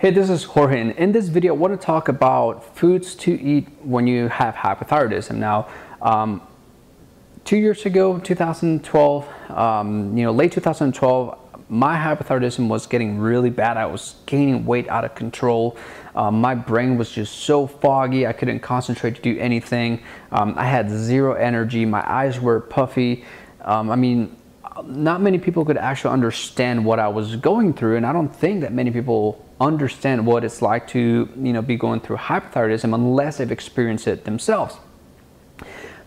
Hey, this is Jorge, and in this video I want to talk about foods to eat when you have hypothyroidism. Now, 2 years ago, 2012, late 2012, my hypothyroidism was getting really bad. I was gaining weight out of control. My brain was just so foggy, I couldn't concentrate to do anything. I had zero energy, my eyes were puffy. Not many people could actually understand what I was going through, and I don't think that many people understand what it's like to be going through hypothyroidism unless they've experienced it themselves.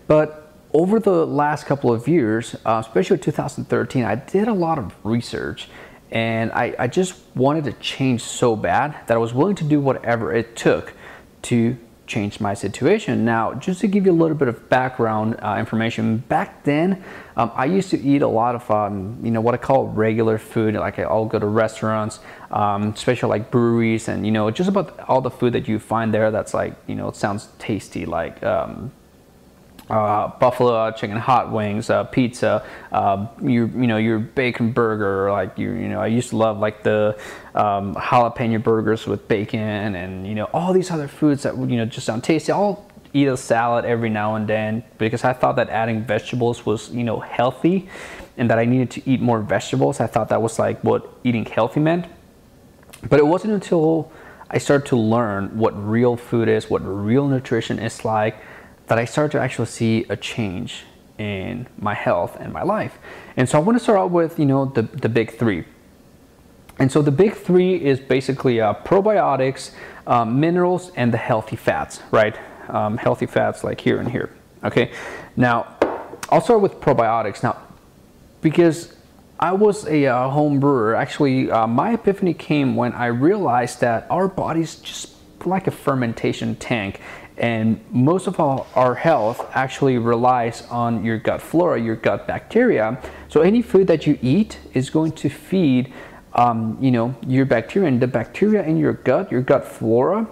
But over the last couple of years, especially 2013, I did a lot of research, and I just wanted to change so bad that I was willing to do whatever it took to change my situation. Now, just to give you a little bit of background information, back then I used to eat a lot of what I call regular food. Like I'll go to restaurants, especially like breweries, and just about all the food that you find there that's like it sounds tasty, like buffalo chicken hot wings, pizza, your bacon burger, like I used to love like the jalapeno burgers with bacon, and all these other foods that just sound tasty. I'll eat a salad every now and then because I thought that adding vegetables was healthy, and that I needed to eat more vegetables. I thought that was like what eating healthy meant. But it wasn't until I started to learn what real food is, what real nutrition is like, that I started to actually see a change in my health and my life. And so I want to start out with the big three. And so the big three is basically probiotics, minerals, and the healthy fats, right? Healthy fats like here and here. Okay, now I'll start with probiotics. Now, because I was a home brewer, actually my epiphany came when I realized that our body's just like a fermentation tank, and most of our health actually relies on your gut flora, your gut bacteria. So any food that you eat is going to feed your bacteria, and the bacteria in your gut flora,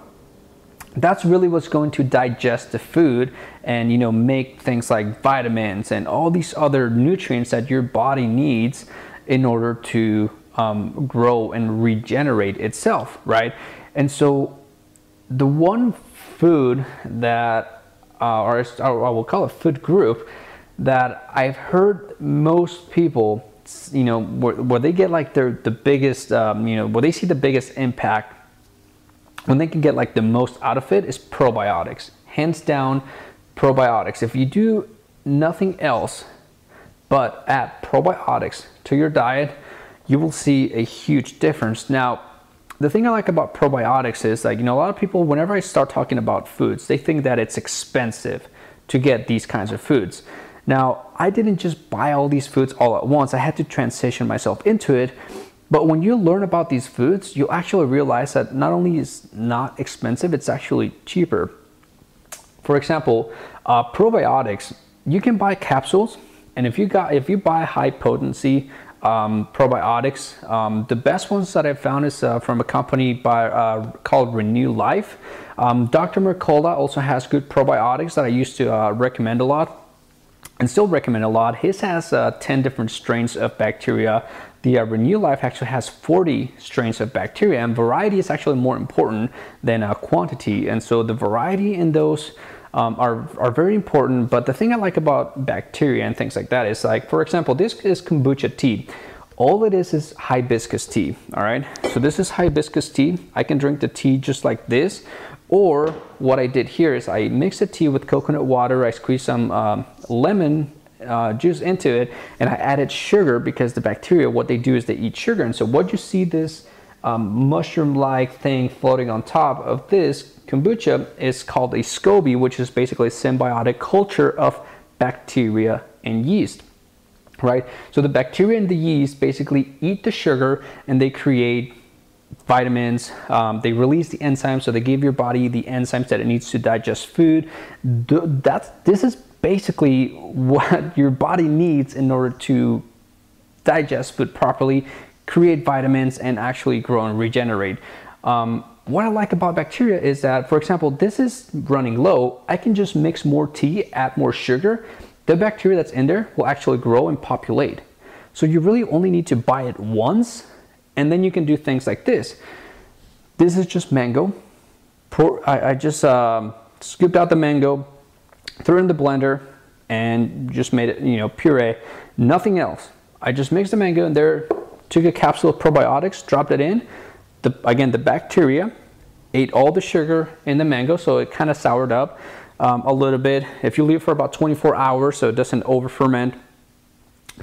that's really what's going to digest the food and make things like vitamins and all these other nutrients that your body needs in order to grow and regenerate itself, right? And so the one food that, or I will call it food group, that I've heard most people, where they get like the biggest, where they see the biggest impact, when they can get like the most out of it, is probiotics. Hands down, probiotics. If you do nothing else but add probiotics to your diet, you will see a huge difference. Now, the thing I like about probiotics is like, a lot of people, whenever I start talking about foods, they think that it's expensive to get these kinds of foods. Now, I didn't just buy all these foods all at once. I had to transition myself into it. But when you learn about these foods, you'll actually realize that not only is not expensive, it's actually cheaper. For example, probiotics, you can buy capsules, and if you buy high potency probiotics, the best ones that I've found is from a company called Renew Life. Dr. Mercola also has good probiotics that I used to recommend a lot, and still recommend a lot. His has 10 different strains of bacteria. The Renew Life actually has 40 strains of bacteria, and variety is actually more important than quantity. And so the variety in those are very important. But the thing I like about bacteria and things like that is, like, for example, this is kombucha tea. All it is hibiscus tea, all right? So this is hibiscus tea. I can drink the tea just like this, or what I did here is I mixed the tea with coconut water. I squeezed some lemon juice into it, and I added sugar, because the bacteria, what they do is they eat sugar. And so what you see, this mushroom-like thing floating on top of this kombucha, is called a SCOBY, which is basically a symbiotic culture of bacteria and yeast, right? So the bacteria and the yeast basically eat the sugar, and they create vitamins. They release the enzymes, so they give your body the enzymes that it needs to digest food. This is basically what your body needs in order to digest food properly, create vitamins, and actually grow and regenerate. What I like about bacteria is that, for example, this is running low. I can just mix more tea, add more sugar. The bacteria that's in there will actually grow and populate. So you really only need to buy it once, and then you can do things like this. This is just mango. I just scooped out the mango, threw it in the blender, and just made it, you know, puree. Nothing else. I just mixed the mango in there, took a capsule of probiotics, dropped it in. Again, the bacteria ate all the sugar in the mango, so it kind of soured up a little bit. If you leave it for about 24 hours so it doesn't over ferment,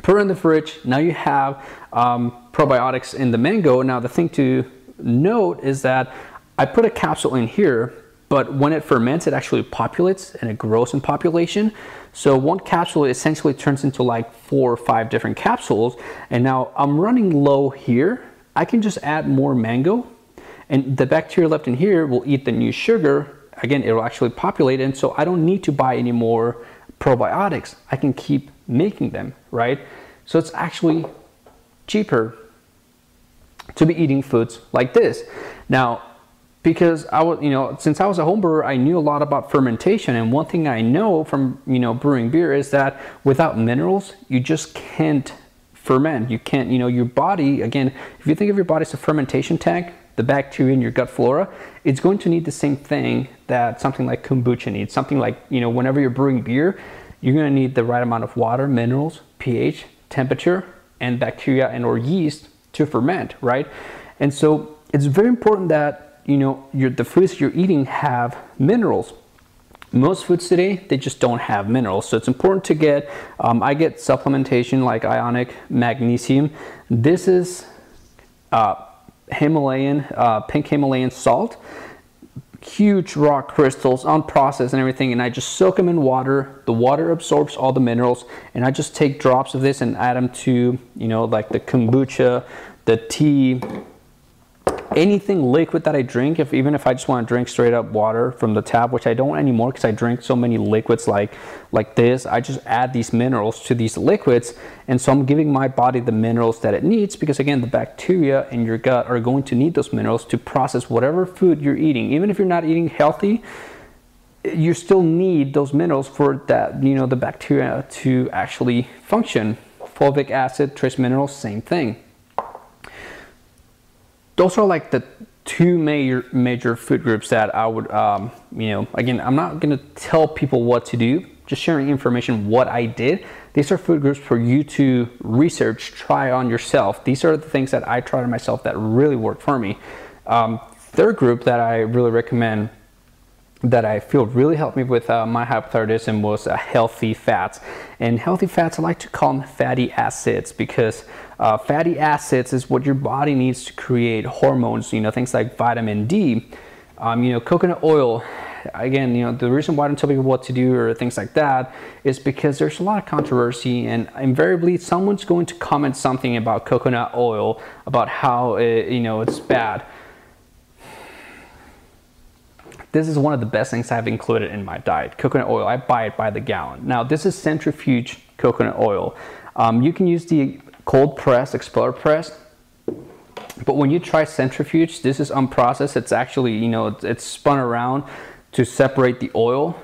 put it in the fridge. Now you have probiotics in the mango. Now the thing to note is that I put a capsule in here, but when it ferments, it actually populates and it grows in population. So one capsule essentially turns into like 4 or 5 different capsules. And now I'm running low here. I can just add more mango, and the bacteria left in here will eat the new sugar. Again, it will actually populate, and so I don't need to buy any more probiotics. I can keep making them, right? So it's actually cheaper to be eating foods like this. Now, because I was, you know, since I was a home brewer, I knew a lot about fermentation, and one thing I know from, you know, brewing beer is that without minerals, you just can't ferment. You can't, you know, your body, again, if you think of your body as a fermentation tank, the bacteria in your gut flora, it's going to need the same thing that something like kombucha needs. Something like, you know, whenever you're brewing beer, you're going to need the right amount of water, minerals, pH, temperature, and bacteria and or yeast to ferment, right? And so it's very important that, you know, the foods you're eating have minerals. Most foods today, they just don't have minerals. So it's important to get, I get supplementation like ionic magnesium. This is Himalayan, pink Himalayan salt, huge rock crystals, unprocessed and everything. And I just soak them in water. The water absorbs all the minerals. And I just take drops of this and add them to, you know, like the kombucha, the tea, anything liquid that I drink. Even if I just want to drink straight up water from the tap, which I don't anymore because I drink so many liquids like this, I just add these minerals to these liquids. And so I'm giving my body the minerals that it needs, because again, the bacteria in your gut are going to need those minerals to process whatever food you're eating. Even if you're not eating healthy, you still need those minerals for that, you know, the bacteria to actually function. Fulvic acid, trace minerals, same thing. Those are like the 2 major food groups that I would, you know, again, I'm not going to tell people what to do, just sharing information, what I did. These are food groups for you to research, try on yourself. These are the things that I tried on myself that really worked for me. Third group that I really recommend, that I feel really helped me with my hypothyroidism, was healthy fats. And healthy fats, I like to call them fatty acids, because fatty acids is what your body needs to create hormones, you know, things like vitamin D. You know, coconut oil, again, you know, the reason why I don't tell people what to do or things like that is because there's a lot of controversy, and invariably someone's going to comment something about coconut oil, about how you know, it's bad. This is one of the best things I've included in my diet. Coconut oil, I buy it by the gallon. Now, this is centrifuge coconut oil. You can use the cold press, expeller press, but when you try centrifuge, this is unprocessed. It's actually, you know, it's spun around to separate the oil.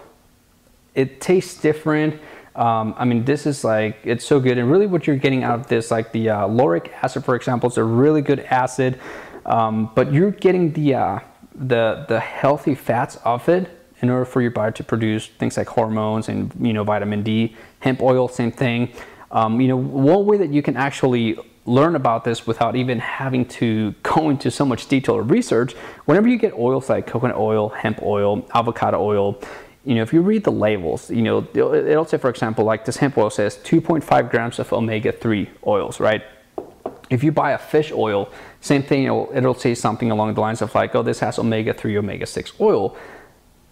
It tastes different. I mean, this is like, it's so good. And really what you're getting out of this, like the lauric acid, for example, is a really good acid, but you're getting the healthy fats of it in order for your body to produce things like hormones and, you know, vitamin D. Hemp oil, same thing. You know, one way that you can actually learn about this without even having to go into so much detail or research, whenever you get oils like coconut oil, hemp oil, avocado oil, you know, if you read the labels, you know, it'll say, for example, like this hemp oil says 2.5 grams of omega-3 oils, right? If you buy a fish oil, same thing, it'll say something along the lines of like, oh, this has omega-3, omega-6 oil.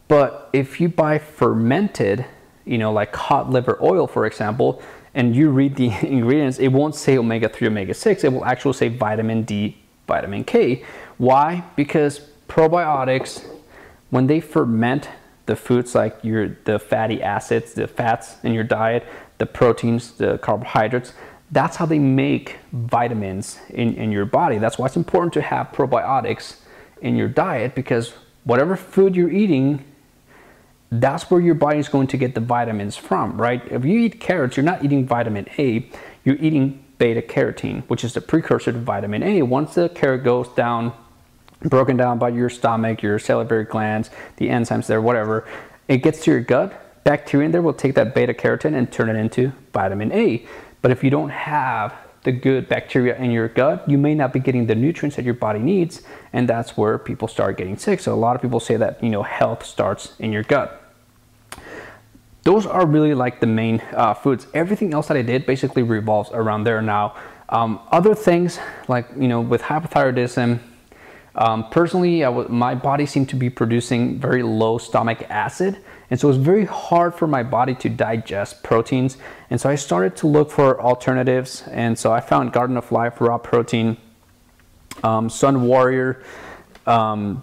But if you buy fermented, you know, like cod liver oil, for example, and you read the ingredients, it won't say omega-3, omega-6, it will actually say vitamin D, vitamin K. Why? Because probiotics, when they ferment the foods like the fatty acids, the fats in your diet, the proteins, the carbohydrates, that's how they make vitamins in your body. That's why it's important to have probiotics in your diet, because whatever food you're eating, that's where your body is going to get the vitamins from, right? If you eat carrots, you're not eating vitamin A, you're eating beta carotene, which is the precursor to vitamin A. Once the carrot goes down broken down by your stomach, your salivary glands, the enzymes there, whatever. It gets to your gut. Bacteria in there will take that beta carotene and turn it into vitamin A. But if you don't have the good bacteria in your gut, you may not be getting the nutrients that your body needs, and that's where people start getting sick. So a lot of people say that, you know, health starts in your gut. Those are really like the main foods. Everything else that I did basically revolves around there. Now, other things like, you know, with hypothyroidism, personally, my body seemed to be producing very low stomach acid. And so it was very hard for my body to digest proteins. And so I started to look for alternatives. And so I found Garden of Life raw protein, Sun Warrior.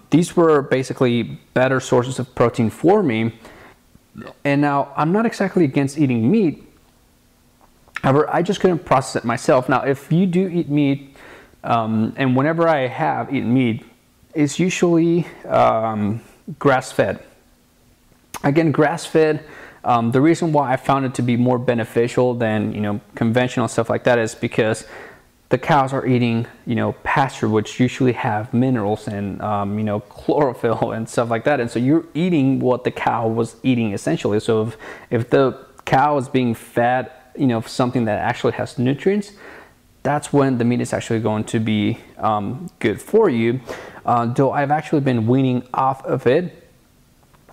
These were basically better sources of protein for me. And now I'm not exactly against eating meat. However, I just couldn't process it myself. Now, if you do eat meat, and whenever I have eaten meat, it's usually grass-fed. Again, grass-fed, the reason why I found it to be more beneficial than, you know, conventional stuff like that is because the cows are eating, you know, pasture, which usually have minerals and, you know, chlorophyll and stuff like that. And so you're eating what the cow was eating essentially. So if the cow is being fed, you know, something that actually has nutrients, that's when the meat is actually going to be good for you. Though I've actually been weaning off of it,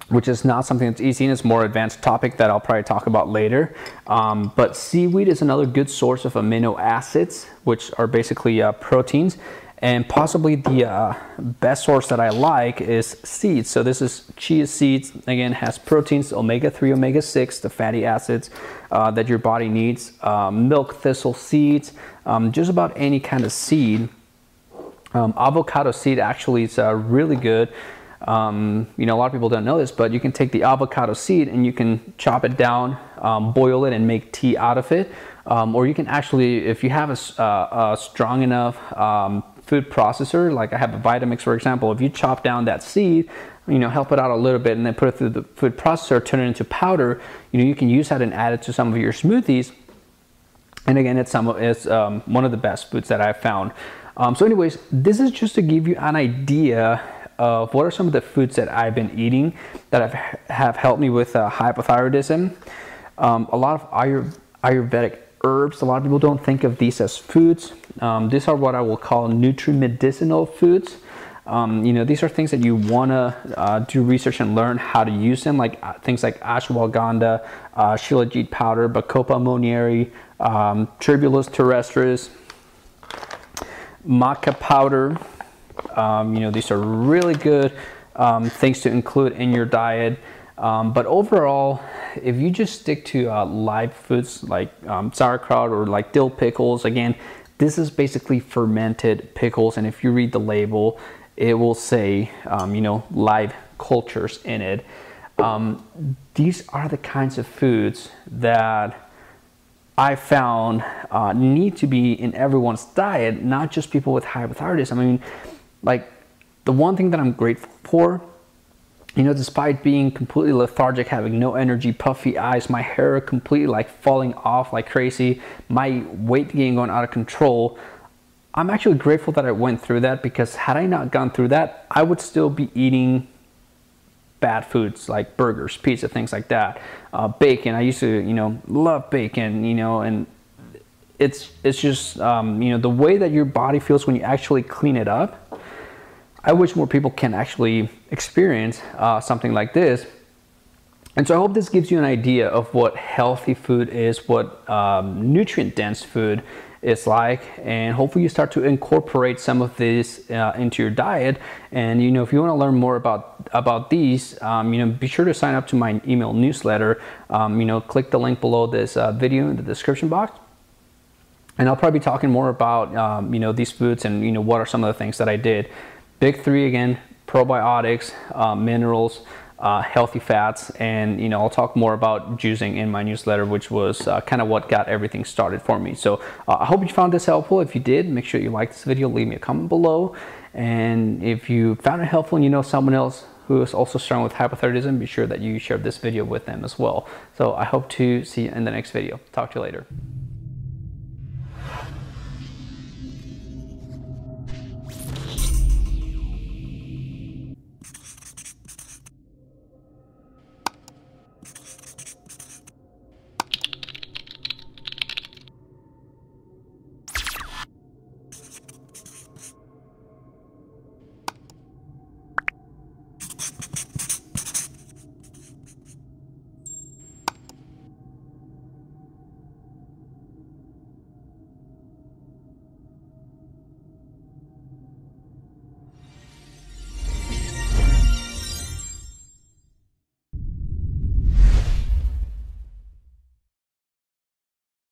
which is not something that's easy, and it's a more advanced topic that I'll probably talk about later. But seaweed is another good source of amino acids, which are basically proteins. And possibly the best source that I like is seeds. So this is chia seeds. Again, has proteins, omega-3, omega-6, the fatty acids that your body needs. Milk thistle seeds, just about any kind of seed. Avocado seed actually is really good. You know, a lot of people don't know this, but you can take the avocado seed and you can chop it down, boil it and make tea out of it. Or you can actually, if you have a strong enough food processor, like I have a Vitamix, for example, if you chop down that seed, you know, help it out a little bit and then put it through the food processor, turn it into powder, you know, you can use that and add it to some of your smoothies. And again, it's one of the best foods that I've found. So anyways, this is just to give you an idea of what are some of the foods that I've been eating that have helped me with hypothyroidism. A lot of Ayurvedic herbs. A lot of people don't think of these as foods. These are what I will call nutrimedicinal foods. You know, these are things that you want to do research and learn how to use them, like things like ashwagandha, shilajit powder, bacopa monnieri, tribulus terrestris, maca powder. You know, these are really good things to include in your diet. But overall, if you just stick to live foods like sauerkraut or like dill pickles, again, this is basically fermented pickles. And if you read the label, it will say, you know, live cultures in it. These are the kinds of foods that I found need to be in everyone's diet, not just people with hypothyroidism. I mean, like, the one thing that I'm grateful for, you know, despite being completely lethargic, having no energy, puffy eyes, my hair completely like falling off like crazy, my weight gain going out of control, I'm actually grateful that I went through that, because had I not gone through that, I would still be eating bad foods like burgers, pizza, things like that. Bacon, I used to, you know, love bacon, you know, and it's just, you know, the way that your body feels when you actually clean it up. I wish more people can actually experience something like this. And so I hope this gives you an idea of what healthy food is, what nutrient-dense food is like, and hopefully you start to incorporate some of this into your diet. And, you know, if you want to learn more about these, you know, be sure to sign up to my email newsletter. You know, click the link below this video in the description box. And I'll probably be talking more about, you know, these foods and, you know, what are some of the things that I did. Big three again: probiotics, minerals, healthy fats, and, you know, I'll talk more about juicing in my newsletter, which was kind of what got everything started for me. So I hope you found this helpful. If you did, make sure you like this video, leave me a comment below. And if you found it helpful and you know someone else who is also struggling with hypothyroidism, be sure that you share this video with them as well. So I hope to see you in the next video. Talk to you later.